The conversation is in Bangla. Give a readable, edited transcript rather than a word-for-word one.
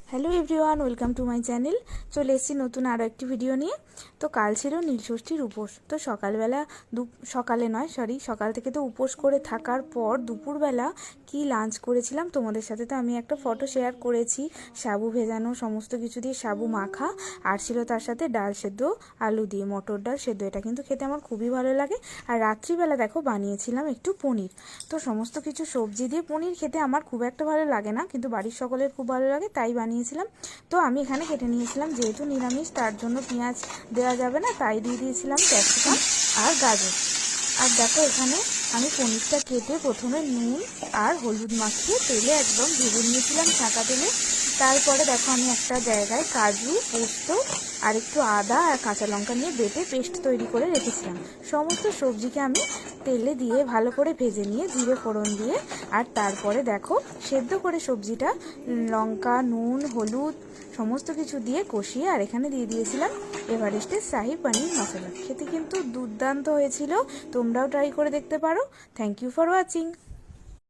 Hello everyone, welcome to my channel. চলে এসেছি নতুন আরও একটি ভিডিও নিয়ে। তো কাল ছিল নীলষষ্ঠীর উপোস। তো সকালবেলা সকাল থেকে তো উপোস করে থাকার পর দুপুরবেলা কি লাঞ্চ করেছিলাম তোমাদের সাথে তো আমি একটা ফটো শেয়ার করেছি। সাবু ভেজানো সমস্ত কিছু দিয়ে সাবু মাখা, আর ছিল তার সাথে ডাল সেদ্ধ, আলু দিয়ে মটর ডাল সেদ্ধ। এটা কিন্তু খেতে আমার খুবই ভালো লাগে। আর রাত্রিবেলা দেখো বানিয়েছিলাম একটু পনির। তো সমস্ত কিছু সবজি দিয়ে পনির খেতে আমার খুব একটা ভালো লাগে না, কিন্তু বাড়ির সকলের খুব ভালো লাগে, তাই বানিয়েছিলাম। তো আমি এখানে কেটে নিয়েছিলাম, যেহেতু নিরামিষ তার জন্য পেঁয়াজ দেওয়া যাবে না, তাই দিয়ে দিয়েছিলাম ক্যাপসিকাম আর গাজর। আর দেখো এখানে আমি পনিরটা কেটে প্রথমে নুন আর হলুদ মাখিয়ে তেলে একদম ভেজে নিয়েছিলাম ছাঁকা তেলে। তারপরে দেখো আমি একটা জায়গায় কাজু, পোস্ত আর একটু আদা আর কাঁচা লঙ্কা নিয়ে বেটে পেস্ট তৈরি করে রেখেছিলাম। সমস্ত সবজিকে আমি তেলে দিয়ে ভালো করে ভেজে নিয়ে জিরে ফোড়ন দিয়ে, আর তারপরে দেখো সেদ্ধ করে সবজিটা লঙ্কা, নুন, হলুদ সমস্ত কিছু দিয়ে কষিয়ে আর এখানে দিয়ে দিয়েছিলাম এভারেস্টের শাহি পনির মশলা। খেতে কিন্তু দুর্দান্ত হয়েছিল, তোমরাও ট্রাই করে দেখতে পারো। Thank you for watching.